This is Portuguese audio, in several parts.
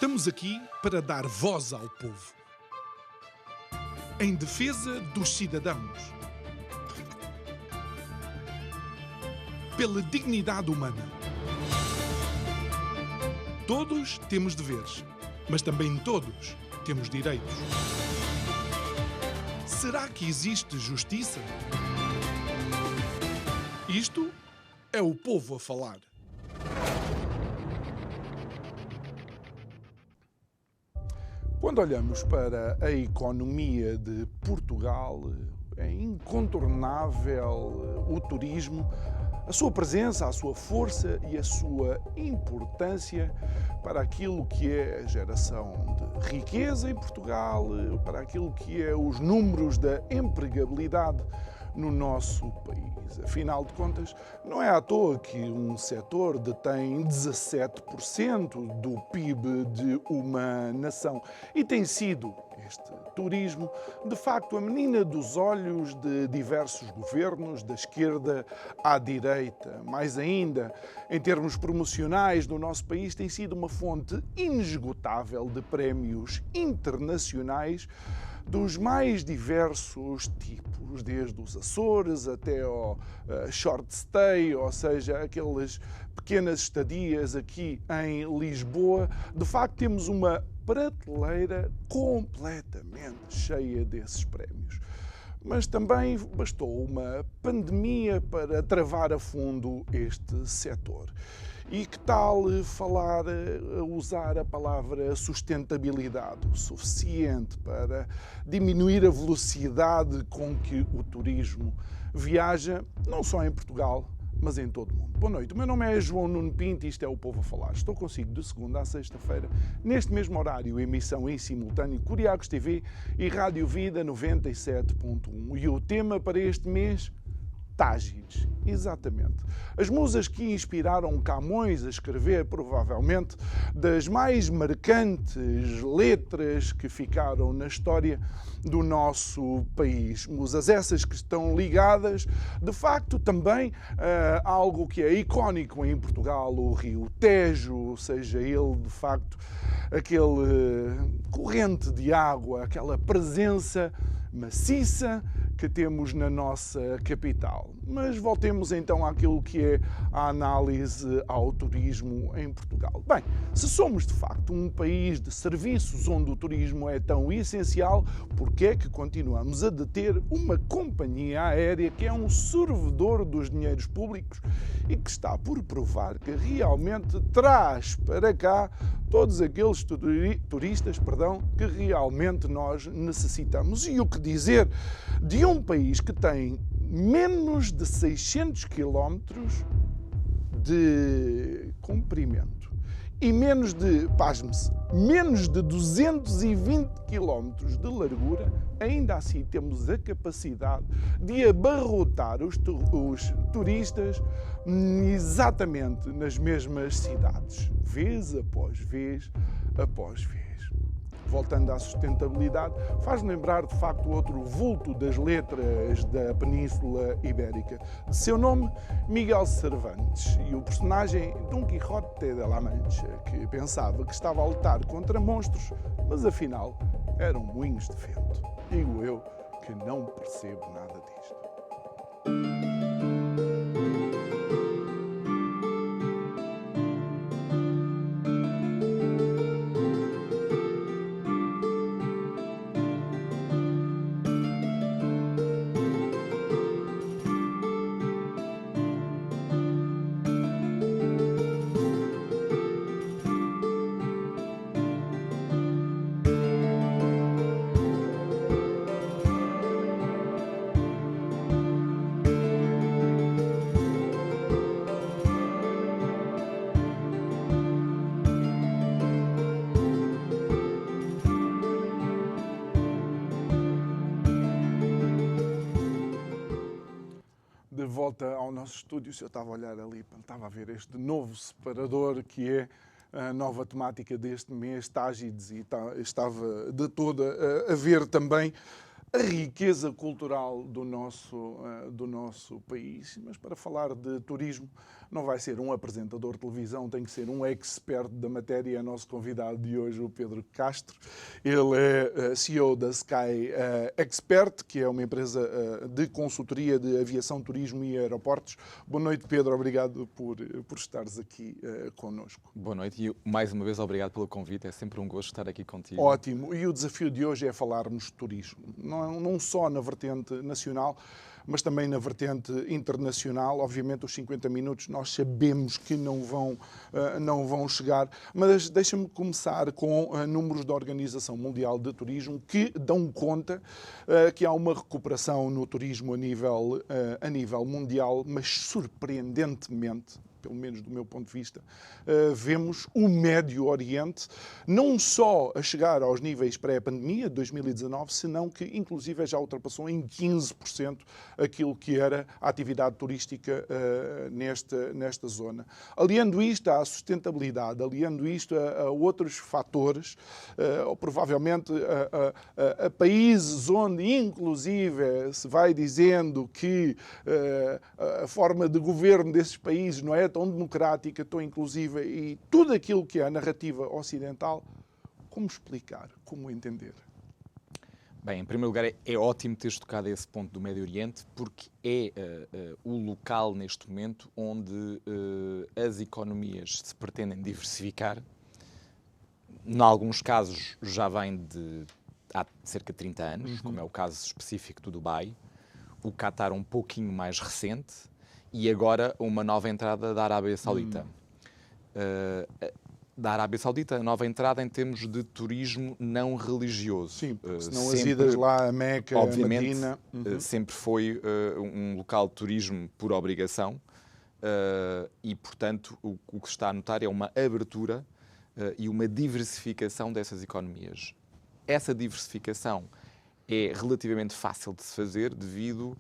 Estamos aqui para dar voz ao povo, em defesa dos cidadãos, pela dignidade humana. Todos temos deveres, mas também todos temos direitos. Será que existe justiça? Isto é o povo a falar. Quando olhamos para a economia de Portugal, é incontornável o turismo, a sua presença, a sua força e a sua importância para aquilo que é a geração de riqueza em Portugal, para aquilo que é os números da empregabilidade no nosso país. Afinal de contas, não é à toa que um setor detém 17% do PIB de uma nação e tem sido este turismo, de facto, a menina dos olhos de diversos governos, da esquerda à direita. Mais ainda, em termos promocionais no nosso país, tem sido uma fonte inesgotável de prémios internacionais dos mais diversos tipos, desde os Açores até ao short stay, ou seja, aquelas pequenas estadias aqui em Lisboa. De facto, temos uma prateleira completamente cheia desses prémios. Mas também bastou uma pandemia para travar a fundo este setor. E que tal usar a palavra sustentabilidade o suficiente para diminuir a velocidade com que o turismo viaja, não só em Portugal, mas em todo o mundo. Boa noite, o meu nome é João Nuno Pinto e isto é o Povo a Falar. Estou consigo de segunda a sexta-feira, neste mesmo horário, emissão em simultâneo, Curiacos TV e Rádio Vida 97.1. E o tema para este mês, Tágides, exatamente. As musas que inspiraram Camões a escrever, provavelmente, das mais marcantes letras que ficaram na história do nosso país. Musas essas que estão ligadas, de facto, também a algo que é icónico em Portugal, o Rio Tejo, seja ele, de facto, aquele corrente de água, aquela presença maciça que temos na nossa capital. Mas voltemos então àquilo que é a análise ao turismo em Portugal. Bem, se somos de facto um país de serviços onde o turismo é tão essencial, por que é que continuamos a deter uma companhia aérea que é um sorvedor dos dinheiros públicos e que está por provar que realmente traz para cá todos aqueles turistas, que realmente nós necessitamos? E o que dizer de um país que tem menos de 600 quilómetros de comprimento e menos de, pasme-se, menos de 220 quilómetros de largura, ainda assim temos a capacidade de abarrotar os turistas exatamente nas mesmas cidades, vez após vez após vez. Voltando à sustentabilidade, faz-me lembrar de facto outro vulto das letras da Península Ibérica. De seu nome, Miguel Cervantes, e o personagem Dom Quixote de la Mancha, que pensava que estava a lutar contra monstros, mas afinal eram moinhos de vento. Digo eu que não percebo nada disto. De volta ao nosso estúdio, se eu estava a olhar ali, estava a ver este novo separador que é a nova temática deste mês, Tágides, e estava de toda a ver também a riqueza cultural do nosso país. Mas para falar de turismo não vai ser um apresentador de televisão, tem que ser um expert da matéria. É nosso convidado de hoje, o Pedro Castro. Ele é CEO da Sky Expert, que é uma empresa de consultoria de aviação, turismo e aeroportos. Boa noite, Pedro. Obrigado por estares aqui connosco. Boa noite e mais uma vez obrigado pelo convite. É sempre um gosto estar aqui contigo. Ótimo. E o desafio de hoje é falarmos de turismo. Não só na vertente nacional, mas também na vertente internacional. Obviamente os 50 minutos nós sabemos que não vão chegar, mas deixa-me começar com números da Organização Mundial de Turismo que dão conta que há uma recuperação no turismo a nível mundial, mas surpreendentemente, pelo menos do meu ponto de vista, vemos o Médio Oriente não só a chegar aos níveis pré-pandemia de 2019, senão que inclusive já ultrapassou em 15% aquilo que era a atividade turística nesta zona. Aliando isto à sustentabilidade, aliando isto a outros fatores, ou provavelmente a países onde inclusive se vai dizendo que a forma de governo desses países não é tão democrática, tão inclusiva, e tudo aquilo que é a narrativa ocidental, como explicar, como entender? Bem, em primeiro lugar, é ótimo teres tocado a esse ponto do Médio Oriente, porque é o local neste momento onde as economias se pretendem diversificar. Em alguns casos já vem há cerca de 30 anos, como é o caso específico do Dubai, o Qatar um pouquinho mais recente, e agora uma nova entrada da Arábia Saudita. Da Arábia Saudita, a nova entrada em termos de turismo não religioso. Sim, porque senão as idas lá a Meca, obviamente, a Medina... sempre foi um local de turismo por obrigação e, portanto, o que se está a notar é uma abertura e uma diversificação dessas economias. Essa diversificação é relativamente fácil de se fazer devido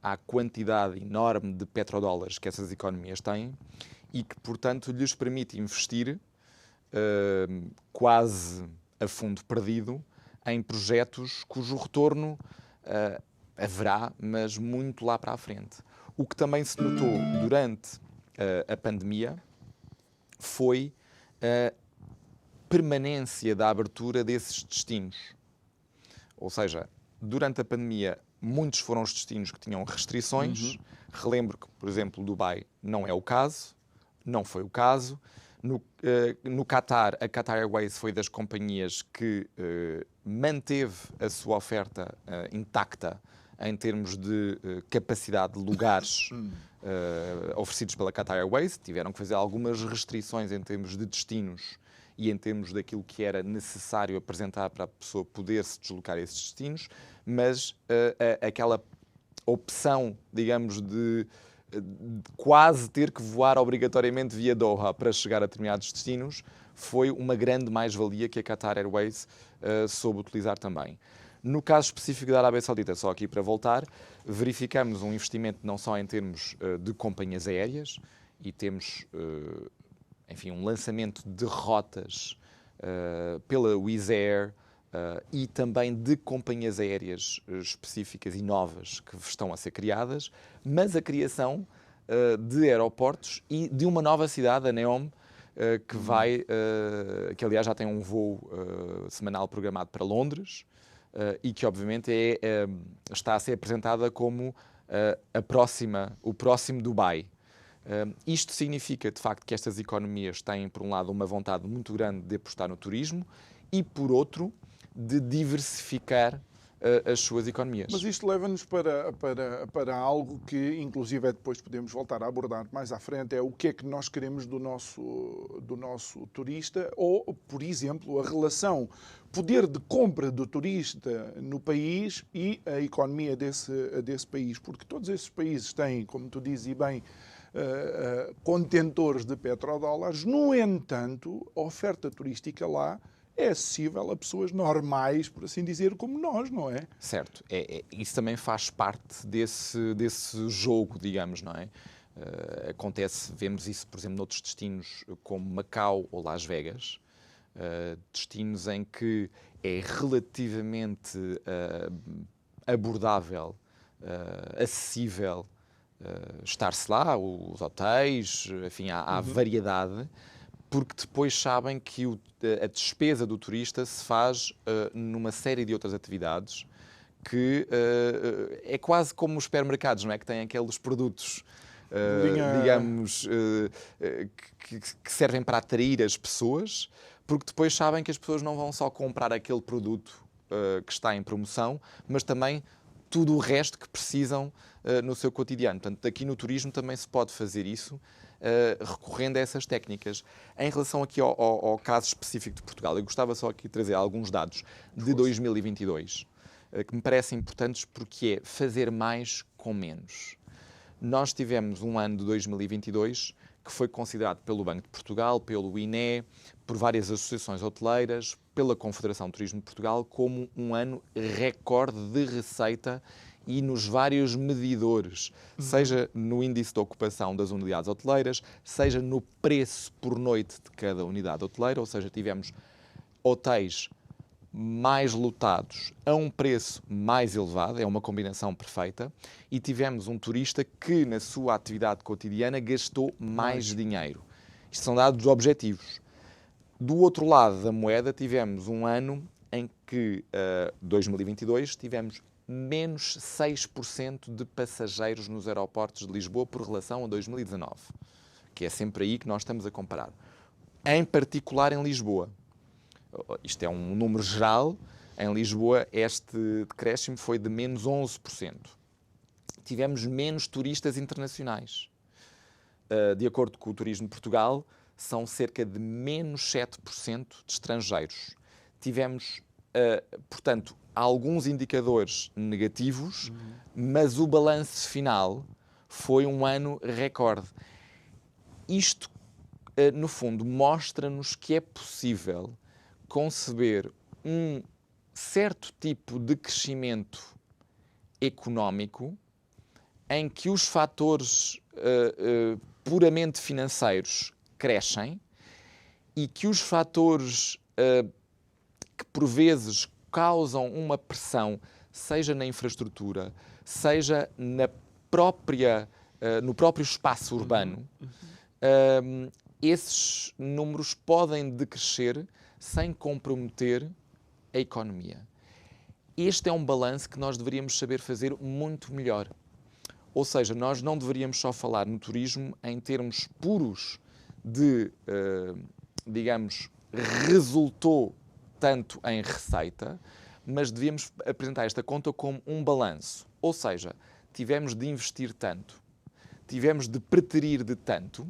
à quantidade enorme de petrodólares que essas economias têm e que, portanto, lhes permite investir quase a fundo perdido em projetos cujo retorno haverá, mas muito lá para a frente. O que também se notou durante a pandemia foi a permanência da abertura desses destinos. Ou seja, durante a pandemia, muitos foram os destinos que tinham restrições. Relembro que, por exemplo, Dubai não é o caso, não foi o caso. No Qatar, a Qatar Airways foi das companhias que manteve a sua oferta intacta em termos de capacidade de lugares oferecidos pela Qatar Airways. Tiveram que fazer algumas restrições em termos de destinos e em termos daquilo que era necessário apresentar para a pessoa poder se deslocar a esses destinos, mas aquela opção, digamos, de quase ter que voar obrigatoriamente via Doha para chegar a determinados destinos, foi uma grande mais-valia que a Qatar Airways soube utilizar também. No caso específico da Arábia Saudita, só aqui para voltar, verificamos um investimento não só em termos de companhias aéreas, e temos, enfim, um lançamento de rotas pela Wizz Air, e também de companhias aéreas específicas e novas que estão a ser criadas, mas a criação de aeroportos e de uma nova cidade, a NEOM, que aliás já tem um voo semanal programado para Londres e que obviamente está a ser apresentada como o próximo Dubai. Isto significa, de facto, que estas economias têm, por um lado, uma vontade muito grande de apostar no turismo e, por outro, de diversificar as suas economias. Mas isto leva-nos para algo que, inclusive, depois podemos voltar a abordar mais à frente, é o que é que nós queremos do nosso turista, ou, por exemplo, a relação poder de compra do turista no país e a economia desse país, porque todos esses países têm, como tu dizes bem, contentores de petrodólares. No entanto, a oferta turística lá é acessível a pessoas normais, por assim dizer, como nós, não é? Certo. Isso também faz parte desse jogo, digamos, não é? Vemos isso, por exemplo, noutros destinos como Macau ou Las Vegas, destinos em que é relativamente abordável, acessível estar-se lá, os hotéis, enfim, há variedade, porque depois sabem que a despesa do turista se faz numa série de outras atividades que é quase como os supermercados, não é? Que têm aqueles produtos, digamos, que servem para atrair as pessoas, porque depois sabem que as pessoas não vão só comprar aquele produto que está em promoção, mas também tudo o resto que precisam no seu cotidiano. Portanto, aqui no turismo também se pode fazer isso, recorrendo a essas técnicas. Em relação aqui ao caso específico de Portugal, eu gostava só aqui de trazer alguns dados de 2022, que me parecem importantes porque é fazer mais com menos. Nós tivemos um ano de 2022 que foi considerado pelo Banco de Portugal, pelo INE, por várias associações hoteleiras, pela Confederação de Turismo de Portugal, como um ano recorde de receita e nos vários medidores, seja no índice de ocupação das unidades hoteleiras, seja no preço por noite de cada unidade hoteleira, ou seja, tivemos hotéis mais lotados a um preço mais elevado, é uma combinação perfeita, e tivemos um turista que, na sua atividade cotidiana, gastou mais dinheiro. Isto são dados objetivos. Do outro lado da moeda, tivemos um ano em que, 2022, tivemos menos 6% de passageiros nos aeroportos de Lisboa por relação a 2019, que é sempre aí que nós estamos a comparar. Em particular em Lisboa. Isto é um número geral. Em Lisboa, este decréscimo foi de menos 11%. Tivemos menos turistas internacionais. De acordo com o Turismo de Portugal, são cerca de menos 7% de estrangeiros. Tivemos, portanto, alguns indicadores negativos, mas o balanço final foi um ano recorde. Isto, no fundo, mostra-nos que é possível conceber um certo tipo de crescimento económico em que os fatores puramente financeiros crescem e que os fatores que por vezes causam uma pressão, seja na infraestrutura, seja no próprio espaço urbano, esses números podem decrescer sem comprometer a economia. Este é um balanço que nós deveríamos saber fazer muito melhor. Ou seja, nós não deveríamos só falar no turismo em termos puros de, digamos, resultou tanto em receita, mas devíamos apresentar esta conta como um balanço. Ou seja, tivemos de investir tanto, tivemos de preterir de tanto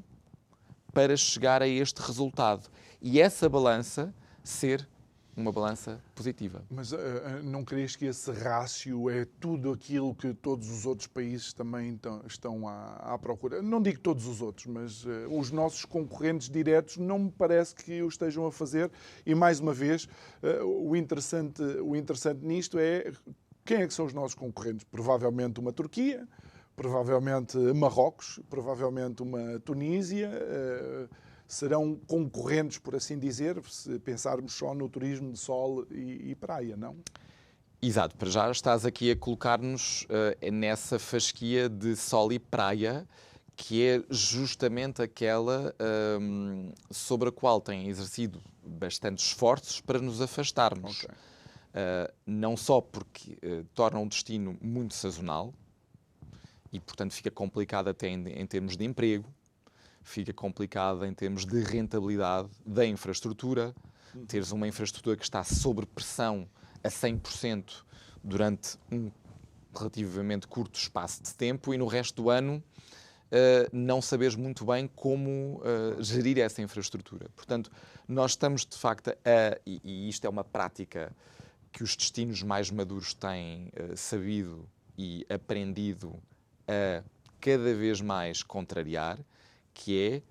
para chegar a este resultado. E essa balança ser uma balança positiva. Mas não querias que esse rácio é tudo aquilo que todos os outros países também estão à procura? Não digo todos os outros, mas os nossos concorrentes diretos não me parece que o estejam a fazer. E, mais uma vez, o interessante nisto é quem é que são os nossos concorrentes? Provavelmente uma Turquia, provavelmente Marrocos, provavelmente uma Tunísia. Serão concorrentes, por assim dizer, se pensarmos só no turismo de sol e praia, não? Exato, para já estás aqui a colocar-nos nessa fasquia de sol e praia, que é justamente aquela sobre a qual têm exercido bastantes esforços para nos afastarmos. Okay. Não só porque torna um destino muito sazonal e, portanto, fica complicado até em termos de emprego, fica complicado em termos de rentabilidade da infraestrutura, teres uma infraestrutura que está sob pressão a 100% durante um relativamente curto espaço de tempo e no resto do ano não saberes muito bem como gerir essa infraestrutura. Portanto, nós estamos de facto e isto é uma prática que os destinos mais maduros têm sabido e aprendido a cada vez mais contrariar, que é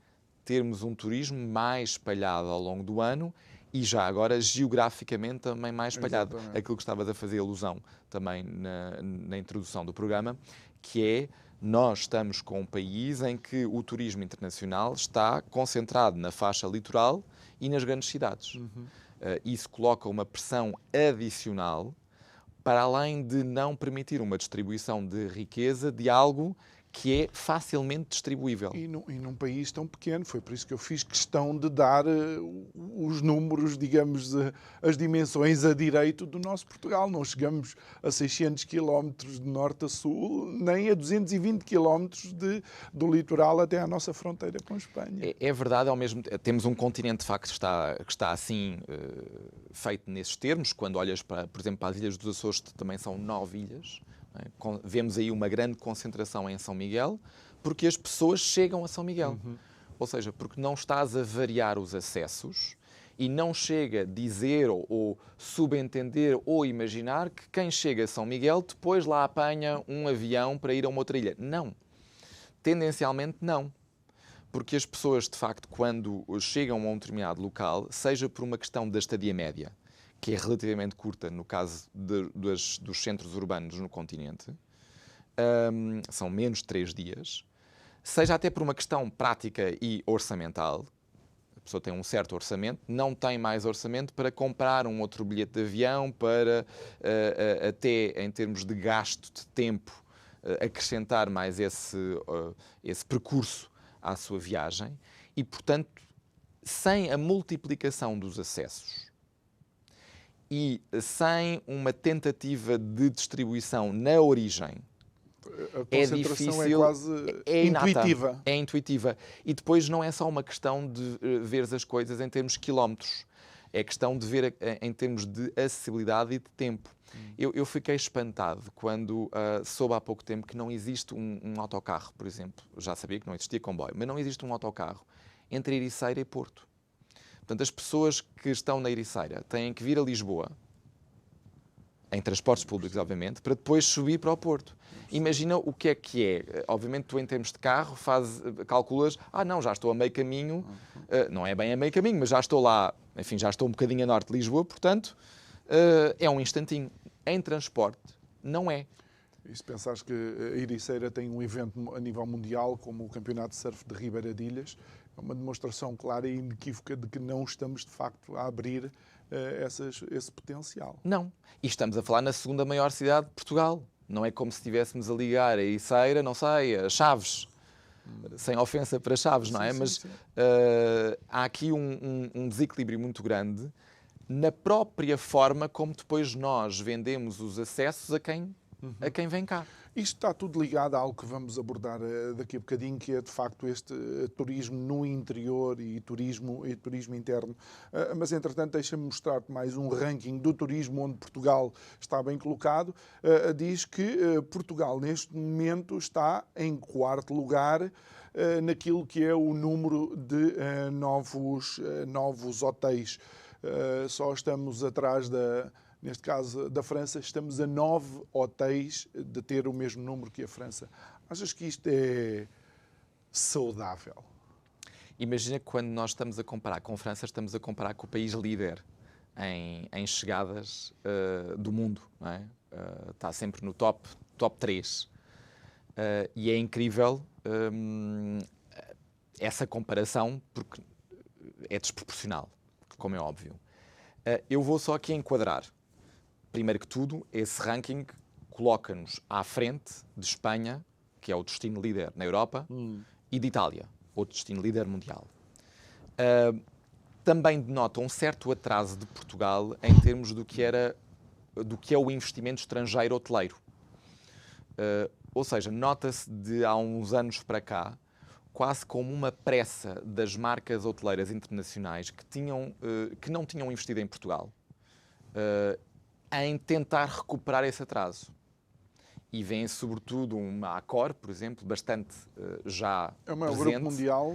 termos um turismo mais espalhado ao longo do ano e já agora geograficamente também mais espalhado. Exatamente. Aquilo que estavas a fazer alusão também na introdução do programa, que é Nós estamos com um país em que o turismo internacional está concentrado na faixa litoral e nas grandes cidades. Isso coloca uma pressão adicional para além de não permitir uma distribuição de riqueza de algo que é facilmente distribuível. E num país tão pequeno, foi por isso que eu fiz questão de dar os números, digamos, as dimensões a direito do nosso Portugal. Não chegamos a 600 quilómetros de norte a sul, nem a 220 quilómetros do litoral até à nossa fronteira com a Espanha. É verdade, ao mesmo tempo, temos um continente de facto que está assim feito nesses termos. Quando olhas, por exemplo, para as Ilhas dos Açores, que também são 9 ilhas, vemos aí uma grande concentração em São Miguel, porque as pessoas chegam a São Miguel. Ou seja, porque não estás a variar os acessos e não chega a dizer ou subentender ou imaginar que quem chega a São Miguel depois lá apanha um avião para ir a uma outra ilha. Não. Tendencialmente não. Porque as pessoas, de facto, quando chegam a um determinado local, seja por uma questão da estadia média, que é relativamente curta no caso dos centros urbanos no continente, são menos de 3 dias, seja até por uma questão prática e orçamental, a pessoa tem um certo orçamento, não tem mais orçamento para comprar um outro bilhete de avião, para até em termos de gasto de tempo, acrescentar mais esse percurso à sua viagem e, portanto, sem a multiplicação dos acessos, e sem uma tentativa de distribuição na origem, é difícil, é quase intuitiva. É intuitiva. E depois não é só uma questão de ver as coisas em termos de quilómetros, é questão de ver em termos de acessibilidade e de tempo. Eu fiquei espantado quando soube há pouco tempo que não existe um autocarro, por exemplo. Já sabia que não existia comboio, mas não existe um autocarro entre Ericeira e Porto. Portanto, as pessoas que estão na Ericeira têm que vir a Lisboa, em transportes públicos, obviamente, para depois subir para o Porto. Imagina o que é. Obviamente, tu, em termos de carro, calculas, não, já estou a meio caminho, não é bem a meio caminho, mas já estou lá, enfim, já estou um bocadinho a norte de Lisboa, portanto, é um instantinho. Em transporte, não é. E se pensares que a Ericeira tem um evento a nível mundial, como o Campeonato de Surf de Ribeiradilhas, é uma demonstração clara e inequívoca de que não estamos, de facto, a abrir esse potencial. Não. E estamos a falar na segunda maior cidade de Portugal. Não é como se estivéssemos a ligar a Ericeira, não sei, a Chaves. Sem ofensa para Chaves, não é? Mas há aqui um desequilíbrio muito grande na própria forma como depois nós vendemos os acessos a quem vem cá. Isto está tudo ligado a algo que vamos abordar daqui a bocadinho, que é de facto este turismo no interior e turismo interno. Mas, entretanto, deixa-me mostrar-te mais um ranking do turismo onde Portugal está bem colocado. Diz que Portugal, neste momento, está em 4º lugar naquilo que é o número de novos hotéis. Só estamos atrás neste caso da França, estamos a 9 hotéis de ter o mesmo número que a França. Achas que isto é saudável? Imagina que quando nós estamos a comparar com a França, estamos a comparar com o país líder em chegadas do mundo, não é? Está sempre no top 3. E é incrível essa comparação, porque é desproporcional, como é óbvio. Eu vou só aqui enquadrar. Primeiro que tudo, esse ranking coloca-nos à frente de Espanha, que é o destino líder na Europa, e de Itália, outro destino líder mundial. Também denota um certo atraso de Portugal em termos do que é o investimento estrangeiro hoteleiro. Ou seja, nota-se de há uns anos para cá, quase como uma pressa das marcas hoteleiras internacionais que não tinham investido em Portugal, em tentar recuperar esse atraso. E vem sobretudo uma Accor, por exemplo, bastante já presente. É o maior grupo mundial.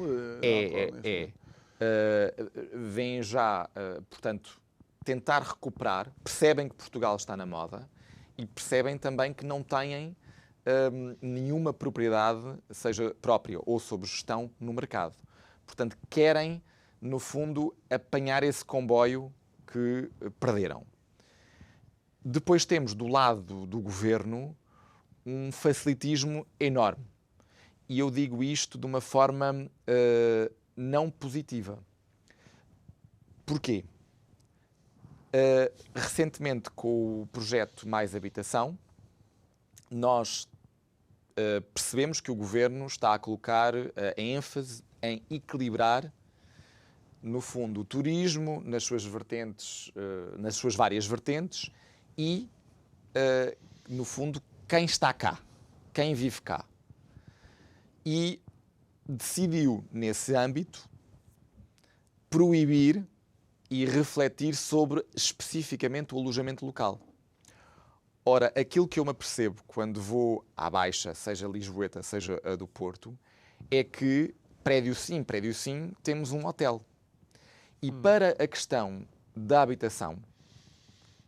Vem já, portanto, tentar recuperar, percebem que Portugal está na moda e percebem também que não têm nenhuma propriedade, seja própria ou sob gestão, no mercado. Portanto, querem, no fundo, apanhar esse comboio que perderam. Depois temos, do lado do governo, um facilitismo enorme. e eu digo isto de uma forma não positiva. Porquê? Recentemente, com o projeto Mais Habitação, nós percebemos que o Governo está a colocar a ênfase em equilibrar, no fundo, o turismo nas suas vertentes, nas suas várias vertentes e, no fundo, quem está cá, quem vive cá. E decidiu, nesse âmbito, proibir e refletir sobre especificamente o alojamento local. Ora, aquilo que eu me apercebo quando vou à Baixa, seja Lisboeta, seja a do Porto, é que prédio sim, temos um hotel. E para a questão da habitação,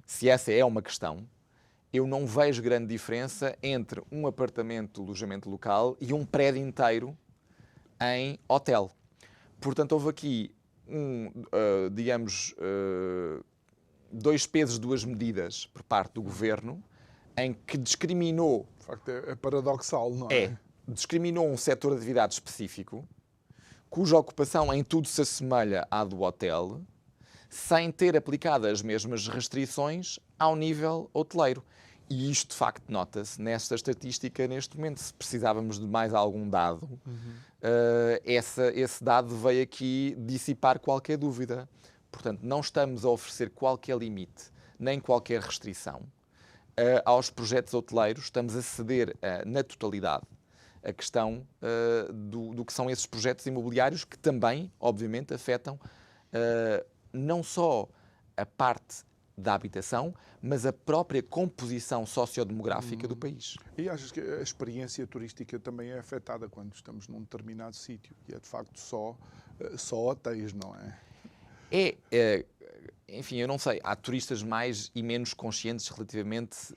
se essa é uma questão, eu não vejo grande diferença entre um apartamento de alojamento local e um prédio inteiro em hotel. Portanto, houve aqui dois pesos, duas medidas por parte do Governo, em que discriminou... De facto, é paradoxal, não é? Discriminou um setor de atividade específico, cuja ocupação em tudo se assemelha à do hotel, sem ter aplicado as mesmas restrições ao nível hoteleiro. E isto, de facto, nota-se nesta estatística neste momento. Se precisávamos de mais algum dado, esse dado veio aqui dissipar qualquer dúvida. Portanto, não estamos a oferecer qualquer limite, nem qualquer restrição aos projetos hoteleiros. Estamos a ceder na totalidade a questão do que são esses projetos imobiliários, que também, obviamente, afetam não só a parte da habitação, mas a própria composição sociodemográfica do país. E achas que a experiência turística também é afetada quando estamos num determinado sítio? E é, de facto, só hotéis, não é? Enfim, eu não sei. Há turistas mais e menos conscientes relativamente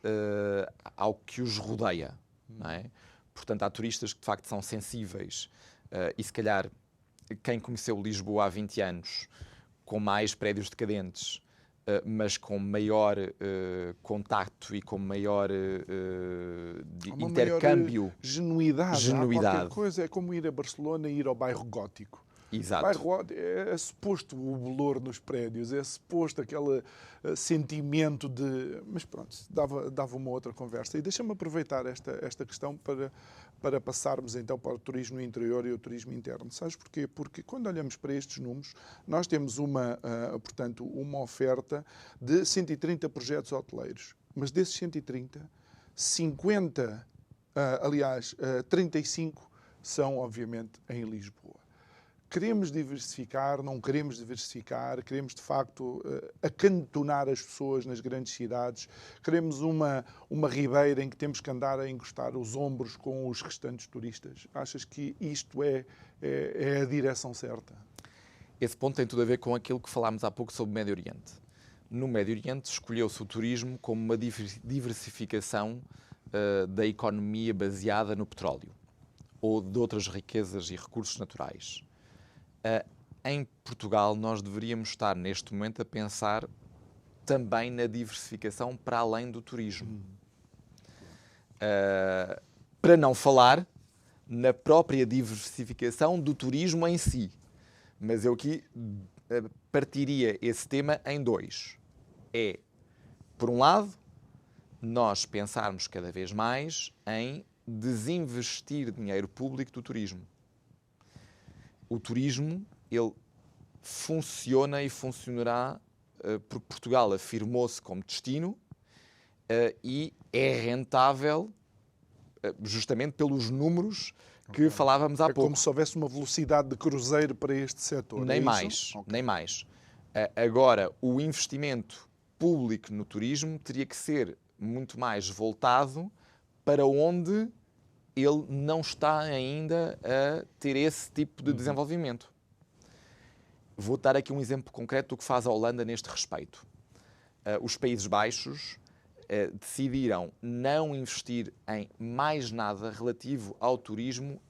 ao que os rodeia, não é? Portanto, há turistas que, de facto, são sensíveis e, se calhar, quem conheceu Lisboa há 20 anos, com mais prédios decadentes, mas com maior contacto e com maior intercâmbio. Maior genuidade. Qualquer coisa é como ir a Barcelona e ir ao bairro gótico. Exato. O bairro gótico é suposto o bolor nos prédios, é suposto aquele sentimento de... Mas pronto, dava uma outra conversa. E deixa-me aproveitar esta questão para passarmos então para o turismo interior e o turismo interno. Sabes porquê? Porque quando olhamos para estes números, nós temos portanto, uma oferta de 130 projetos hoteleiros. Mas desses 130, 35 são, obviamente, em Lisboa. Queremos diversificar, não queremos diversificar, queremos, de facto, acantonar as pessoas nas grandes cidades, queremos uma ribeira em que temos que andar a encostar os ombros com os restantes turistas. Achas que isto é a direção certa? Esse ponto tem tudo a ver com aquilo que falámos há pouco sobre o Médio Oriente. No Médio Oriente escolheu-se o turismo como uma diversificação da economia baseada no petróleo ou de outras riquezas e recursos naturais. Em Portugal, nós deveríamos estar neste momento a pensar também na diversificação para além do turismo. Para não falar na própria diversificação do turismo em si. Mas eu aqui partiria esse tema em dois. Por um lado, nós pensarmos cada vez mais em desinvestir dinheiro público do turismo. O turismo, ele funciona e funcionará porque Portugal afirmou-se como destino e é rentável justamente pelos números que falávamos há pouco. É como se houvesse uma velocidade de cruzeiro para este setor. Nem mais, nem mais. Agora, o investimento público no turismo teria que ser muito mais voltado para onde ele não está ainda a ter esse tipo de desenvolvimento. Vou dar aqui um exemplo concreto do que faz a Holanda neste respeito. Os Países Baixos decidiram não investir em mais nada relativo ao turismo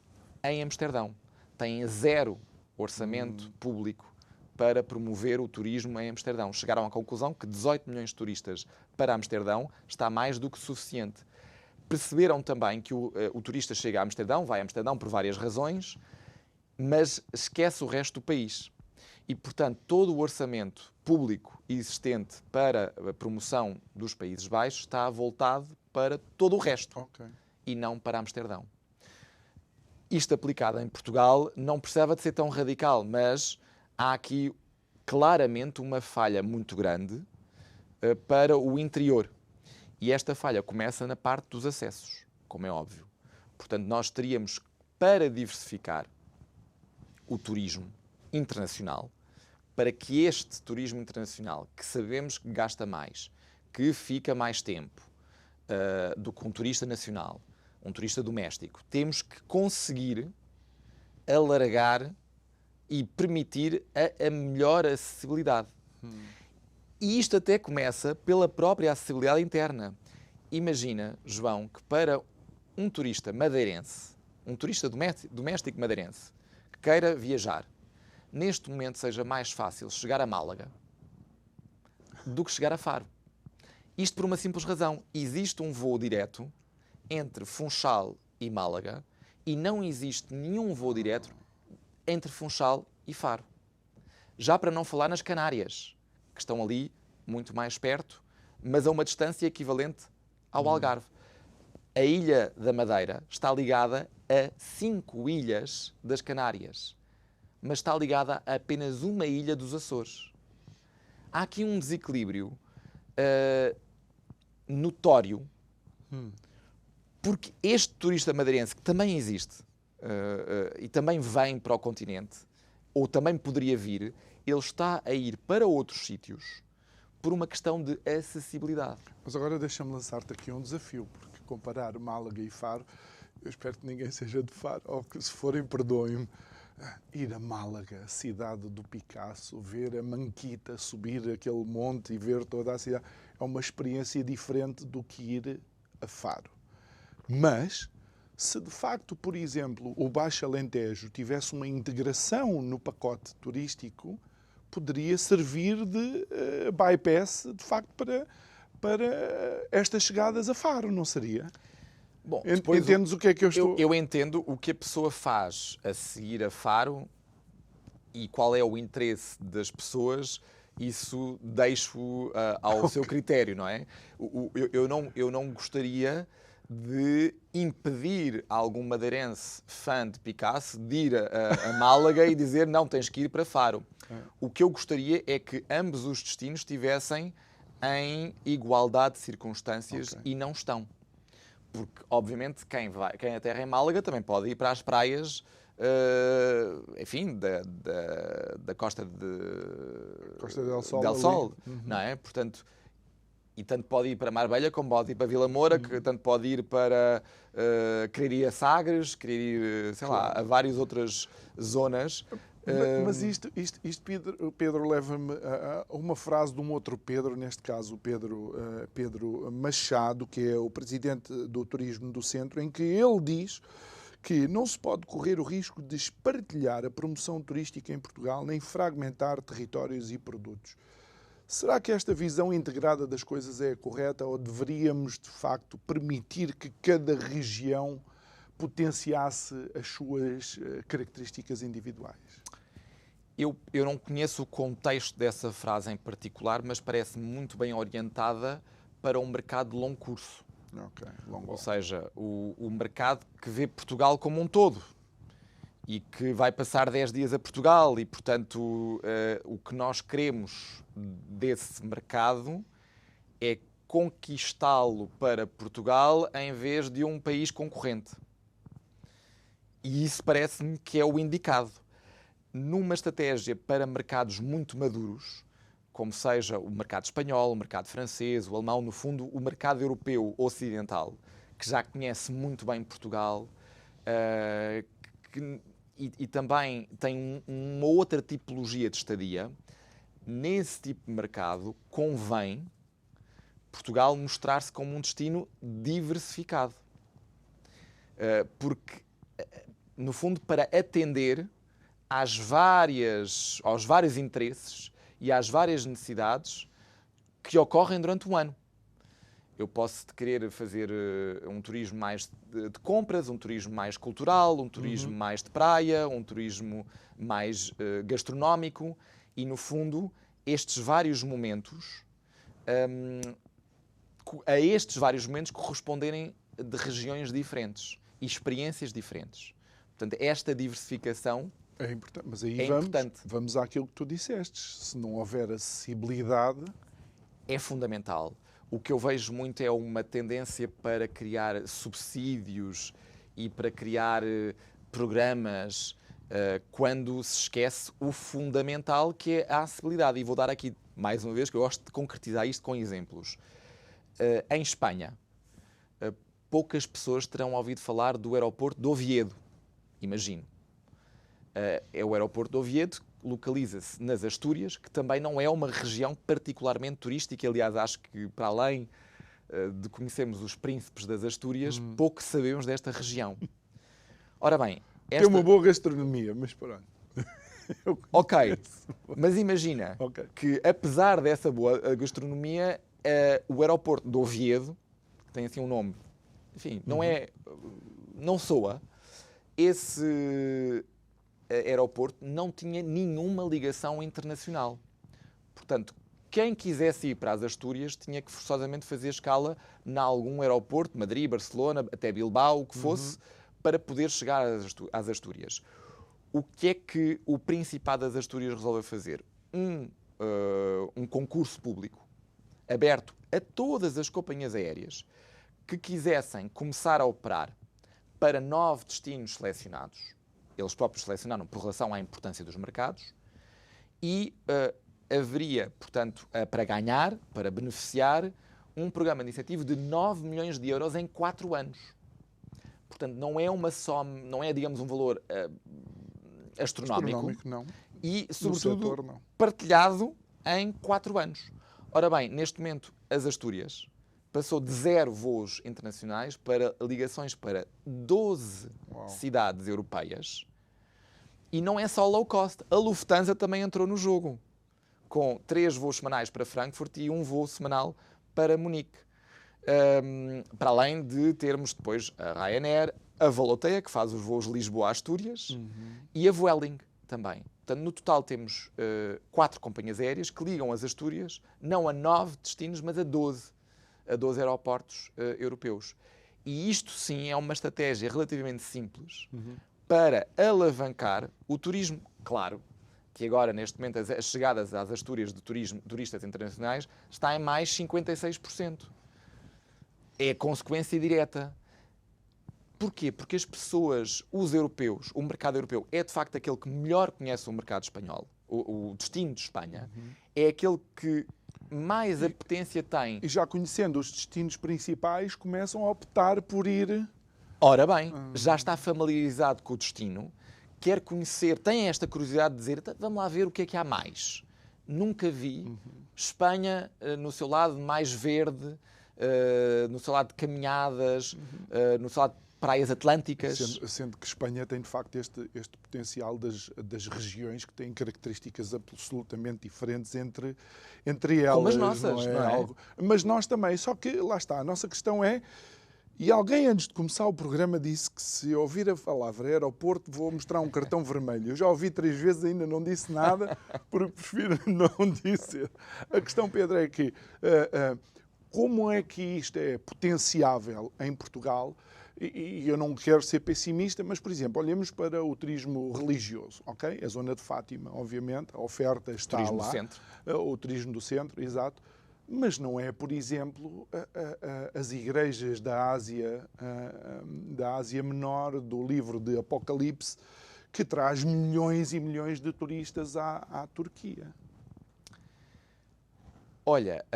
em Amsterdão. Têm zero orçamento público para promover o turismo em Amsterdão. Chegaram à conclusão que 18 milhões de turistas para Amsterdão está mais do que suficiente. perceberam também que o turista chega a Amsterdão, vai a Amsterdão por várias razões, mas esquece o resto do país. E, portanto, todo o orçamento público existente para a promoção dos Países Baixos está voltado para todo o resto e não para Amsterdão. Isto aplicado em Portugal não precisava de ser tão radical, mas há aqui claramente uma falha muito grande para o interior. E esta falha começa na parte dos acessos, como é óbvio. Portanto, nós teríamos, para diversificar o turismo internacional, para que este turismo internacional, que sabemos que gasta mais, que fica mais tempo do que um turista nacional, um turista doméstico, temos que conseguir alargar e permitir a melhor acessibilidade. E isto até começa pela própria acessibilidade interna. Imagina, João, que para um turista madeirense, um turista doméstico madeirense, que queira viajar, neste momento seja mais fácil chegar a Málaga do que chegar a Faro. Isto por uma simples razão. Existe um voo direto entre Funchal e Málaga e não existe nenhum voo direto entre Funchal e Faro. Já para não falar nas Canárias, que estão ali muito mais perto, mas a uma distância equivalente ao Algarve. A Ilha da Madeira está ligada a 5 ilhas das Canárias, mas está ligada a apenas uma ilha dos Açores. Há aqui um desequilíbrio notório, porque este turista madeirense, que também existe e também vem para o continente, ou também poderia vir, ele está a ir para outros sítios por uma questão de acessibilidade. Mas agora deixa-me lançar-te aqui um desafio, porque comparar Málaga e Faro, eu espero que ninguém seja de Faro, ou que se forem, perdoem-me, ir a Málaga, a cidade do Picasso, ver a Manquita, subir aquele monte e ver toda a cidade, é uma experiência diferente do que ir a Faro. Mas, se de facto, por exemplo, o Baixo Alentejo tivesse uma integração no pacote turístico, poderia servir de bypass, de facto, para estas chegadas a Faro, não seria? Bom, entendes o que é que eu estou... Eu entendo o que a pessoa faz a seguir a Faro e qual é o interesse das pessoas, isso deixo ao seu critério, não é? Eu não gostaria de impedir algum madeirense fã de Picasso de ir a Málaga e dizer não, tens que ir para Faro. O que eu gostaria é que ambos os destinos estivessem em igualdade de circunstâncias e não estão. Porque, obviamente, quem aterra em Málaga também pode ir para as praias, enfim, da Costa del Sol, del Sol, não é? Portanto, e tanto pode ir para Marbella como pode ir para Vila Moura, que tanto pode ir para querer ir a Sagres, querer ir, sei lá, a várias outras zonas. Mas isto Pedro, leva-me a uma frase de um outro Pedro, neste caso o Pedro Machado, que é o presidente do Turismo do Centro, em que ele diz que não se pode correr o risco de espartilhar a promoção turística em Portugal, nem fragmentar territórios e produtos. Será que esta visão integrada das coisas é correta ou deveríamos, de facto, permitir que cada região potenciasse as suas características individuais? Eu não conheço o contexto dessa frase em particular, mas parece muito bem orientada para um mercado de longo curso. Ou seja, o mercado que vê Portugal como um todo e que vai passar 10 dias a Portugal e, portanto, o que nós queremos desse mercado é conquistá-lo para Portugal em vez de um país concorrente. E isso parece-me que é o indicado. Numa estratégia para mercados muito maduros, como seja o mercado espanhol, o mercado francês, o alemão, no fundo, o mercado europeu ocidental, que já conhece muito bem Portugal, e também tem uma outra tipologia de estadia, nesse tipo de mercado convém Portugal mostrar-se como um destino diversificado. Porque, no fundo, para atender aos vários interesses e às várias necessidades que ocorrem durante um ano. Eu posso querer fazer um turismo mais de compras, um turismo mais cultural, um turismo mais de praia, um turismo mais gastronómico e, no fundo, estes vários momentos, a estes vários momentos corresponderem de regiões diferentes e experiências diferentes. Portanto, esta diversificação É importante, mas aí é importante. vamos àquilo que tu disseste. Se não houver acessibilidade... É fundamental. O que eu vejo muito é uma tendência para criar subsídios e para criar programas quando se esquece o fundamental, que é a acessibilidade. E vou dar aqui, mais uma vez, que eu gosto de concretizar isto com exemplos. Em Espanha, poucas pessoas terão ouvido falar do aeroporto de Oviedo. Imagino. É o aeroporto de Oviedo, localiza-se nas Astúrias, que também não é uma região particularmente turística. Aliás, acho que, para além de conhecermos os príncipes das Astúrias, pouco sabemos desta região. Ora bem... Tem uma boa gastronomia, mas pronto. Ok, mas imagina que, apesar dessa boa gastronomia, o aeroporto de Oviedo, que tem assim um nome, enfim, não soa, esse aeroporto não tinha nenhuma ligação internacional. Portanto, quem quisesse ir para as Astúrias tinha que forçosamente fazer escala em algum aeroporto, Madrid, Barcelona, até Bilbao, o que fosse, para poder chegar às Astúrias. O que é que o Principado das Astúrias resolveu fazer? Um concurso público aberto a todas as companhias aéreas que quisessem começar a operar para 9 destinos selecionados. Eles próprios selecionaram por relação à importância dos mercados e haveria, portanto, para ganhar, para beneficiar, um programa de incentivo de 9 milhões de euros em 4 anos. Portanto, não é, digamos, um valor astronómico não. E, sobretudo, setor, não. Partilhado em 4 anos. Ora bem, neste momento, as Astúrias passou de 0 voos internacionais para ligações para 12 cidades europeias. E não é só low cost. A Lufthansa também entrou no jogo, com 3 voos semanais para Frankfurt e 1 voo semanal para Munique. Para além de termos depois a Ryanair, a Volotea, que faz os voos Lisboa-Astúrias, e a Vueling também. Portanto, no total temos 4 companhias aéreas que ligam as Astúrias, não a 9 destinos, mas a 12 aeroportos europeus. E isto sim é uma estratégia relativamente simples para alavancar o turismo. Claro que agora, neste momento, as chegadas às Astúrias de turistas internacionais está em mais 56%. É a consequência direta. Porquê? Porque as pessoas, os europeus, o mercado europeu é de facto aquele que melhor conhece o mercado espanhol. O destino de Espanha é aquele que mais apetência tem. E já conhecendo os destinos principais, começam a optar por ir... Ora bem, já está familiarizado com o destino, quer conhecer, tem esta curiosidade de dizer, vamos lá ver o que é que há mais. Nunca vi Espanha no seu lado mais verde, no seu lado de caminhadas, no seu lado de praias atlânticas. Sendo que Espanha tem, de facto, este potencial das regiões que têm características absolutamente diferentes entre elas. Como as nossas, não é? Mas nós também, só que, lá está, a nossa questão é... E alguém, antes de começar o programa, disse que se ouvir a palavra aeroporto, vou mostrar um cartão vermelho. Eu já ouvi 3 vezes, ainda não disse nada, porque prefiro não dizer. A questão, Pedro, é que como é que isto é potenciável em Portugal? E eu não quero ser pessimista, mas, por exemplo, olhemos para o turismo religioso, ok? A zona de Fátima, obviamente, a oferta está turismo lá. Do centro. O turismo do centro, exato. Mas não é, por exemplo, as igrejas da Ásia Menor, do livro de Apocalipse, que traz milhões e milhões de turistas à Turquia. Olha,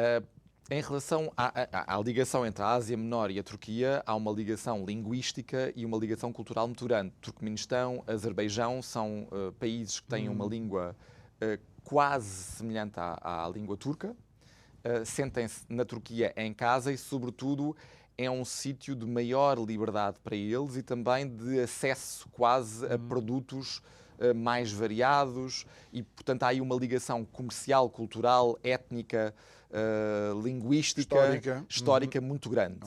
em relação à ligação entre a Ásia Menor e a Turquia, há uma ligação linguística e uma ligação cultural muito grande. Turcomenistão, Azerbaijão são países que têm uma língua quase semelhante à língua turca. Sentem-se na Turquia em casa e, sobretudo, é um sítio de maior liberdade para eles e também de acesso quase a produtos mais variados e, portanto, há aí uma ligação comercial, cultural, étnica, linguística, histórica muito grande.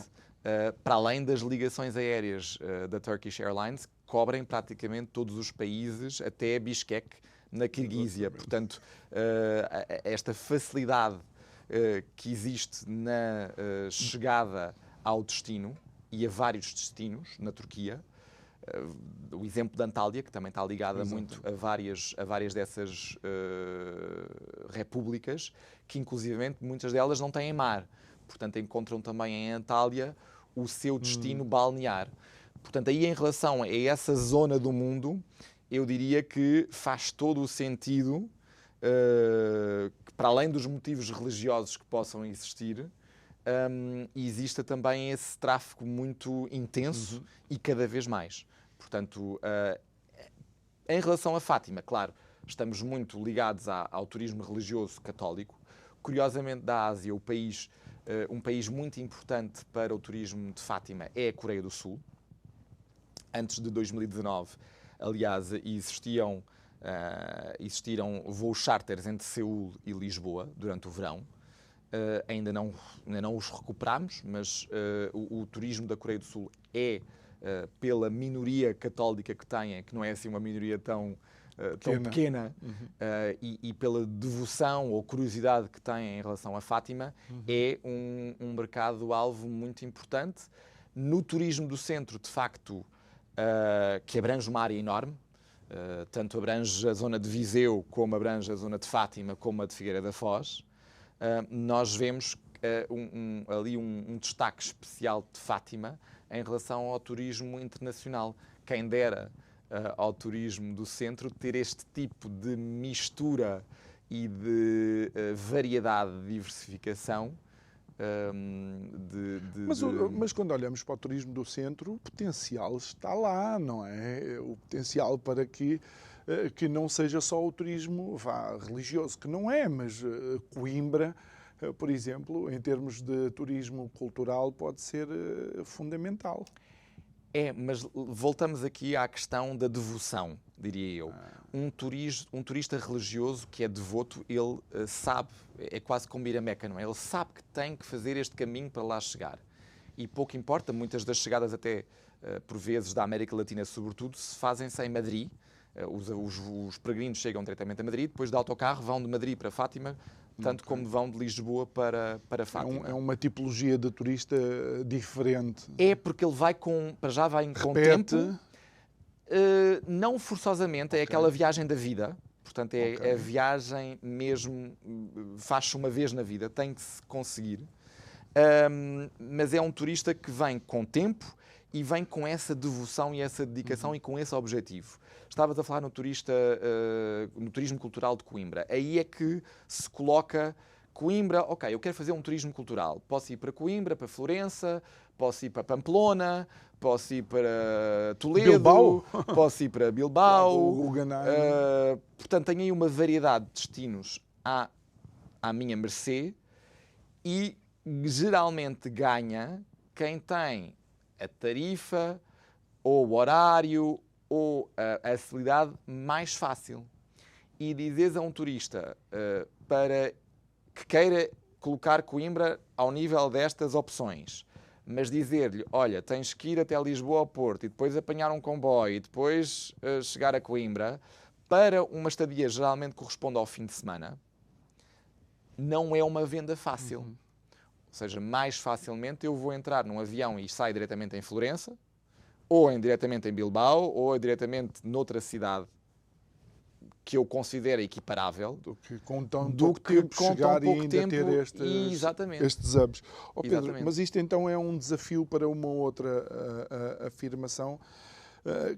Para além das ligações aéreas da Turkish Airlines, que cobrem praticamente todos os países, até Bishkek, na Kirguísia. Portanto, esta facilidade que existe na chegada ao destino e a vários destinos na Turquia. O exemplo de Antália, que também está ligada muito a várias dessas repúblicas, que inclusivamente muitas delas não têm mar. Portanto, encontram também em Antália o seu destino balnear. Portanto, aí em relação a essa zona do mundo, eu diria que faz todo o sentido que, para além dos motivos religiosos que possam existir, exista também esse tráfego muito intenso e cada vez mais. Portanto, em relação a Fátima, claro, estamos muito ligados ao turismo religioso católico. Curiosamente, da Ásia, um país muito importante para o turismo de Fátima é a Coreia do Sul. Antes de 2019, aliás, existiram voos charters entre Seul e Lisboa durante o verão. Ainda não os recuperamos, mas o turismo da Coreia do Sul é, pela minoria católica que tem, que não é assim uma minoria tão pequena, e pela devoção ou curiosidade que tem em relação a Fátima, é um mercado-alvo muito importante. No turismo do centro, de facto, que abrange uma área enorme, tanto abrange a zona de Viseu, como abrange a zona de Fátima, como a de Figueira da Foz. Nós vemos ali um destaque especial de Fátima em relação ao turismo internacional. Quem dera ao turismo do centro ter este tipo de mistura e de variedade, de diversificação. Mas quando olhamos para o turismo do centro, o potencial está lá, não é? O potencial para que não seja só o turismo religioso, que não é, mas Coimbra, por exemplo, em termos de turismo cultural, pode ser fundamental. Mas voltamos aqui à questão da devoção, diria eu. Um turista religioso que é devoto, ele sabe, é quase como ir a Meca, não é? Ele sabe que tem que fazer este caminho para lá chegar. E pouco importa, muitas das chegadas até, por vezes, da América Latina, sobretudo, se fazem-se em Madrid. Os peregrinos chegam diretamente a Madrid, depois de autocarro vão de Madrid para Fátima, tanto como vão de Lisboa para Fátima. É uma tipologia de turista diferente. É porque ele vai com tempo, não forçosamente, é aquela viagem da vida. Portanto, é a viagem mesmo, faz-se uma vez na vida, tem que se conseguir. Mas é um turista que vem com tempo e vem com essa devoção e essa dedicação e com esse objetivo. Estavas a falar no turismo cultural de Coimbra. Aí é que se coloca Coimbra, ok, eu quero fazer um turismo cultural. Posso ir para Coimbra, para Florença, posso ir para Pamplona, posso ir para Toledo, Bilbao. Posso ir para Bilbao. Portanto, tenho aí uma variedade de destinos à minha mercê e geralmente ganha quem tem a tarifa ou o horário ou a acessibilidade mais fácil. E dizes a um turista para que queira colocar Coimbra ao nível destas opções, mas dizer-lhe, olha, tens que ir até Lisboa ao Porto e depois apanhar um comboio e depois chegar a Coimbra, para uma estadia geralmente corresponde ao fim de semana, não é uma venda fácil. Ou seja, mais facilmente eu vou entrar num avião e saio diretamente em Florença, ou diretamente em Bilbao, ou diretamente noutra cidade que eu considero equiparável, do que com tão pouco tempo chegar e ainda ter estes hubs. Pedro, mas isto então é um desafio para uma outra afirmação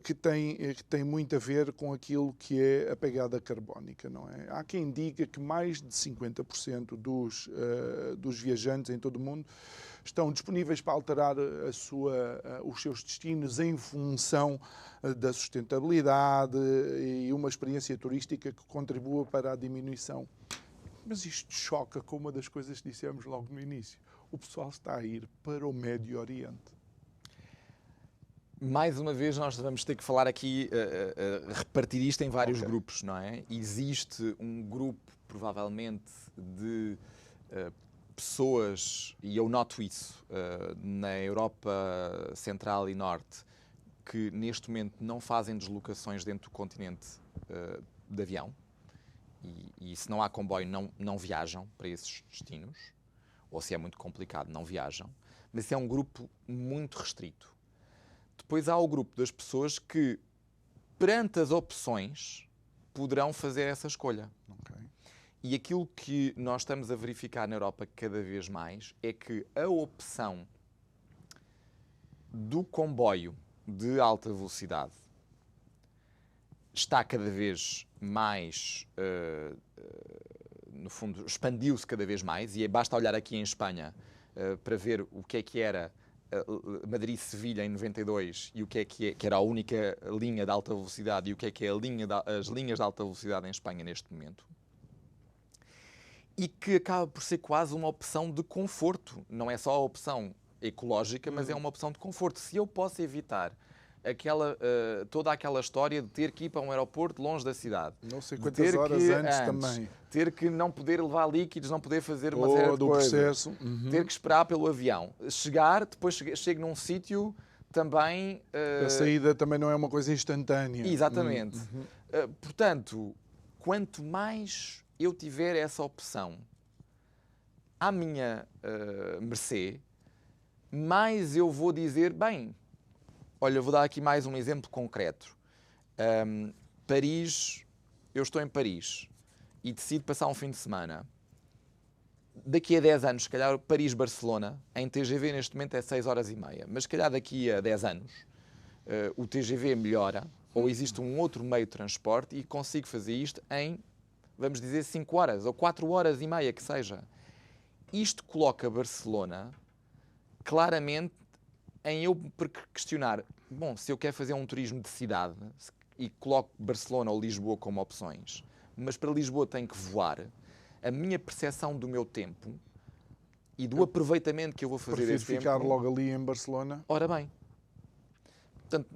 que tem muito a ver com aquilo que é a pegada carbónica, não é? Há quem diga que mais de 50% dos viajantes em todo o mundo estão disponíveis para alterar os seus destinos em função da sustentabilidade e uma experiência turística que contribua para a diminuição. Mas isto choca com uma das coisas que dissemos logo no início. O pessoal está a ir para o Médio Oriente. Mais uma vez, nós vamos ter que falar aqui, repartir isto em vários grupos, não é? Existe um grupo, provavelmente, de pessoas, e eu noto isso, na Europa Central e Norte, que neste momento não fazem deslocações dentro do continente de avião, e se não há comboio, não viajam para esses destinos, ou se é muito complicado, não viajam, mas é um grupo muito restrito. Depois há o grupo das pessoas que, perante as opções, poderão fazer essa escolha. Ok. E aquilo que nós estamos a verificar na Europa cada vez mais é que a opção do comboio de alta velocidade está cada vez mais, no fundo, expandiu-se cada vez mais, e basta olhar aqui em Espanha para ver o que era Madrid-Sevilha em 92 e o que era a única linha de alta velocidade e o que é as linhas de alta velocidade em Espanha neste momento. E que acaba por ser quase uma opção de conforto. Não é só a opção ecológica, mas é uma opção de conforto. Se eu posso evitar toda aquela história de ter que ir para um aeroporto longe da cidade. Não sei quantas horas antes também. Ter que não poder levar líquidos, não poder fazer uma série de coisas. Processo. Ter que esperar pelo avião. Chegar, depois chego num sítio também... A saída também não é uma coisa instantânea. Exatamente. Portanto, quanto mais eu tiver essa opção à minha mercê, mais eu vou dizer, bem... Olha, vou dar aqui mais um exemplo concreto. Paris, eu estou em Paris e decido passar um fim de semana. Daqui a 10 anos, se calhar, Paris-Barcelona, em TGV neste momento é 6 horas e meia. Mas se calhar daqui a 10 anos o TGV melhora ou existe um outro meio de transporte e consigo fazer isto em, vamos dizer, 5 horas ou 4 horas e meia que seja. Isto coloca Barcelona claramente em eu questionar, bom, se eu quero fazer um turismo de cidade e coloco Barcelona ou Lisboa como opções, mas para Lisboa tenho que voar, a minha percepção do meu tempo e do aproveitamento que eu vou fazer desse tempo... ficar logo ali em Barcelona? Ora bem. Portanto,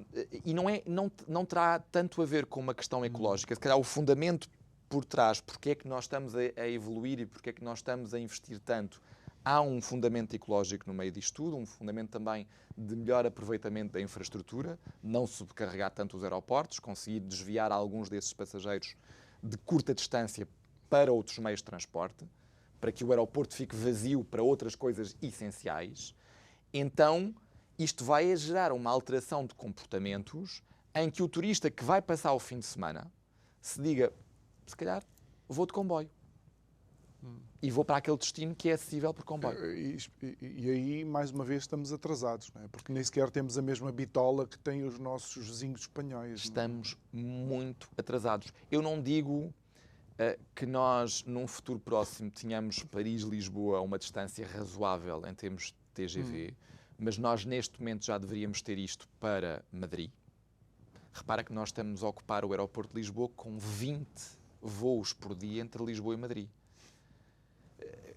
e não terá tanto a ver com uma questão ecológica, se calhar o fundamento por trás, porque é que nós estamos a evoluir e porque é que nós estamos a investir tanto. Há um fundamento ecológico no meio disto tudo, um fundamento também de melhor aproveitamento da infraestrutura, não subcarregar tanto os aeroportos, conseguir desviar alguns desses passageiros de curta distância para outros meios de transporte, para que o aeroporto fique vazio para outras coisas essenciais. Então, isto vai gerar uma alteração de comportamentos em que o turista que vai passar o fim de semana se diga, se calhar, vou de comboio. E vou para aquele destino que é acessível por comboio. E aí, mais uma vez, estamos atrasados, não é? Porque nem sequer temos a mesma bitola que têm os nossos vizinhos espanhóis. Estamos muito atrasados. Eu não digo que nós, num futuro próximo, tenhamos Paris-Lisboa a uma distância razoável em termos de TGV, mas nós, neste momento, já deveríamos ter isto para Madrid. Repara que nós estamos a ocupar o aeroporto de Lisboa com 20 voos por dia entre Lisboa e Madrid.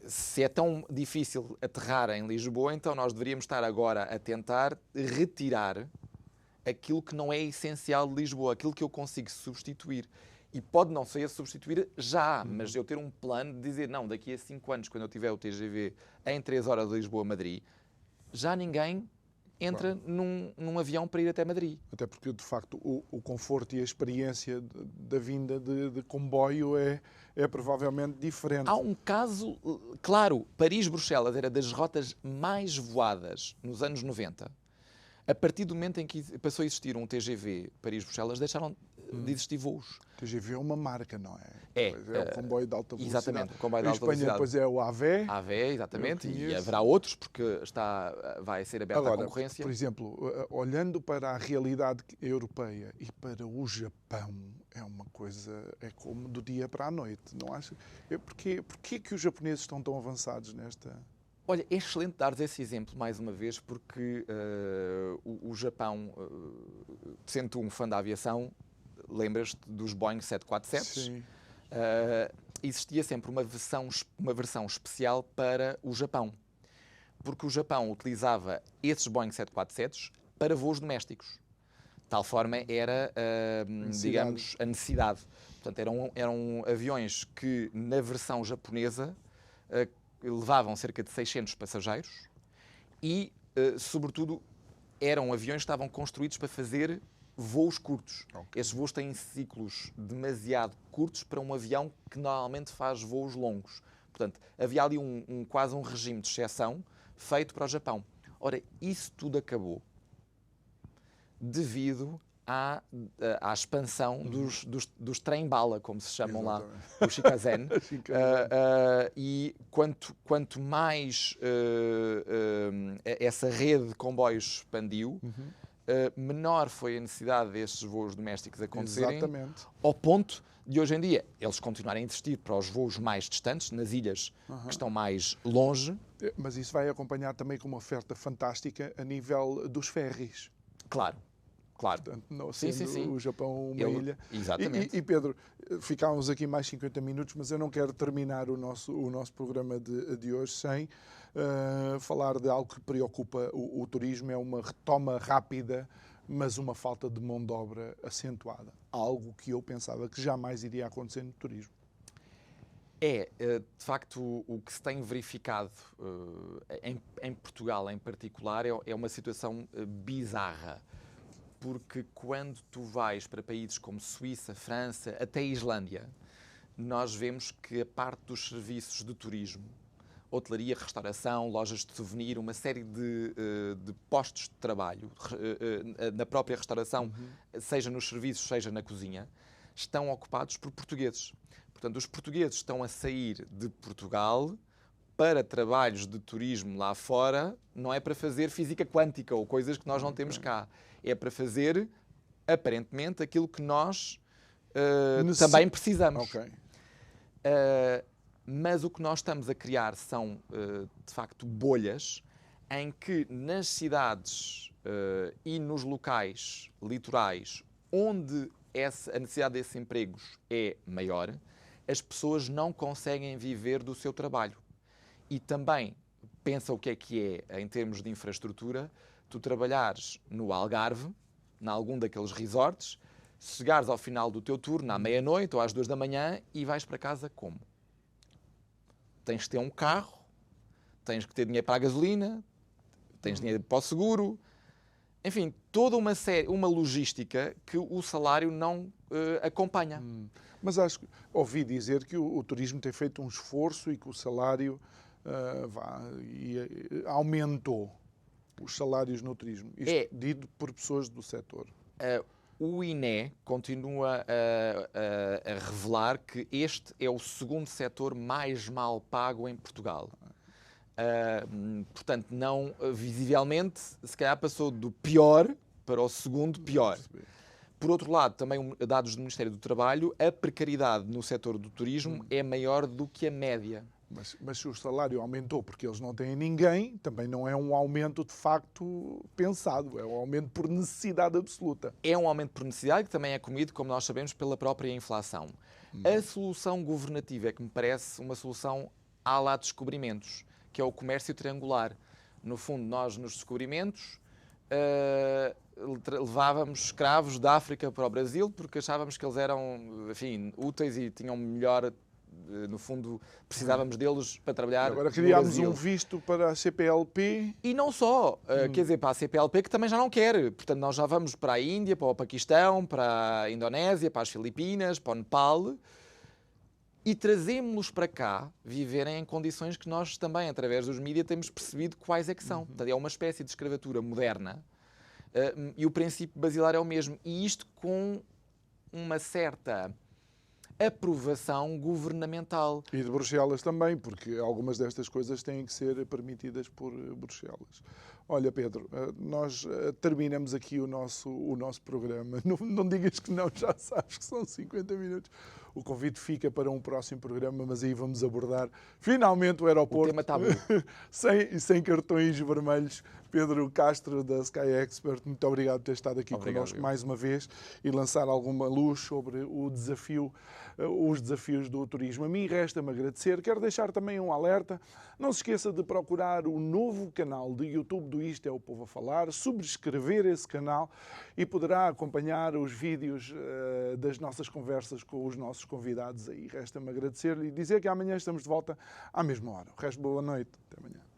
Se é tão difícil aterrar em Lisboa, então nós deveríamos estar agora a tentar retirar aquilo que não é essencial de Lisboa, aquilo que eu consigo substituir. E pode não ser substituir já, mas eu ter um plano de dizer, não, daqui a 5 anos, quando eu tiver o TGV em 3 horas de Lisboa a Madrid, já ninguém entra num avião para ir até Madrid. Até porque, de facto, o conforto e a experiência da vinda de comboio é provavelmente diferente. Há um caso, claro, Paris-Bruxelas era das rotas mais voadas nos anos 90. A partir do momento em que passou a existir um TGV Paris-Bruxelas, deixaram de existir voos. O TGV é uma marca, não é? É o comboio de alta velocidade. Exatamente, o comboio de alta velocidade. Em Espanha, depois é o AVE. AVE, exatamente, e haverá outros, porque vai ser aberta Agora, à concorrência. por exemplo, olhando para a realidade europeia e para o Japão, é uma coisa, é como do dia para a noite, não acha? Porquê que os japoneses estão tão avançados nesta... Olha, é excelente dares esse exemplo mais uma vez, porque o Japão, sendo um fã da aviação, lembras-te dos Boeing 747? Sim. Existia sempre uma versão especial para o Japão, porque o Japão utilizava esses Boeing 747 para voos domésticos. De tal forma era, digamos, a necessidade. Portanto, eram aviões que, na versão japonesa, levavam cerca de 600 passageiros e, sobretudo, eram aviões que estavam construídos para fazer voos curtos. Okay. Estes voos têm ciclos demasiado curtos para um avião que normalmente faz voos longos. Portanto, havia ali quase um regime de exceção feito para o Japão. Ora, isso tudo acabou devido à expansão dos trem-bala, como se chamam lá, os Shikazen. E quanto mais essa rede de comboios expandiu, menor foi a necessidade destes voos domésticos acontecerem, Exatamente. ao ponto de hoje em dia eles continuarem a existir para os voos mais distantes, nas ilhas que estão mais longe. Mas isso vai acompanhar também com uma oferta fantástica a nível dos ferries. Claro. Portanto, não sendo o Japão uma ilha. Exatamente. E Pedro, ficámos aqui mais 50 minutos, mas eu não quero terminar o nosso programa de hoje sem falar de algo que preocupa o turismo. É uma retoma rápida, mas uma falta de mão de obra acentuada. Algo que eu pensava que jamais iria acontecer no turismo. De facto, o que se tem verificado em Portugal em particular é uma situação bizarra. Porque quando tu vais para países como Suíça, França, até Islândia, nós vemos que a parte dos serviços de turismo, hotelaria, restauração, lojas de souvenir, uma série de postos de trabalho na própria restauração, seja nos serviços, seja na cozinha, estão ocupados por portugueses. Portanto, os portugueses estão a sair de Portugal para trabalhos de turismo lá fora, não é para fazer física quântica ou coisas que nós não temos cá. É para fazer, aparentemente, aquilo que nós também precisamos. Okay. Mas o que nós estamos a criar são, de facto, bolhas em que nas cidades e nos locais litorais onde a necessidade desses empregos é maior, as pessoas não conseguem viver do seu trabalho. E também pensa o que é em termos de infraestrutura, tu trabalhares no Algarve, em algum daqueles resorts, chegares ao final do teu turno à meia-noite ou às 2 da manhã e vais para casa como? Tens que ter um carro, tens que ter dinheiro para a gasolina, tens dinheiro para o seguro, enfim, toda uma logística que o salário não acompanha. Mas ouvi dizer que o turismo tem feito um esforço e que o salário aumentou os salários no turismo. Isto dito por pessoas do setor. O INE continua a revelar que este é o segundo setor mais mal pago em Portugal. Portanto, não visivelmente, se calhar passou do pior para o segundo pior. Por outro lado, também dados do Ministério do Trabalho, a precariedade no setor do turismo é maior do que a média. Mas se o salário aumentou porque eles não têm ninguém, também não é um aumento de facto pensado, é um aumento por necessidade absoluta. É um aumento por necessidade que também é comido, como nós sabemos, pela própria inflação. A solução governativa é que me parece uma solução à la descobrimentos, que é o comércio triangular. No fundo, nós nos descobrimentos levávamos escravos da África para o Brasil porque achávamos que eles eram, enfim, úteis e tinham melhor... No fundo, precisávamos deles para trabalhar. Agora criámos um visto para a CPLP. E não só, quer dizer, para a CPLP, que também já não quer. Portanto, nós já vamos para a Índia, para o Paquistão, para a Indonésia, para as Filipinas, para o Nepal, e trazemos-los para cá viverem em condições que nós também, através dos mídias, temos percebido quais é que são. Portanto, é uma espécie de escravatura moderna, e o princípio basilar é o mesmo. E isto com uma certa aprovação governamental. E de Bruxelas também, porque algumas destas coisas têm que ser permitidas por Bruxelas. Olha, Pedro, nós terminamos aqui o nosso programa. Não digas que não, já sabes que são 50 minutos. o convite fica para um próximo programa, mas aí vamos abordar finalmente o aeroporto. O tema tabu. sem cartões vermelhos. Pedro Castro, da Sky Expert, muito obrigado por ter estado aqui connosco mais uma vez e lançar alguma luz sobre os desafios do turismo. A mim resta-me agradecer. Quero deixar também um alerta. Não se esqueça de procurar o novo canal de YouTube do Isto é o Povo a Falar, subscrever esse canal e poderá acompanhar os vídeos das nossas conversas com os nossos convidados aí. Resta-me agradecer e dizer que amanhã estamos de volta à mesma hora. O resto, boa noite. Até amanhã.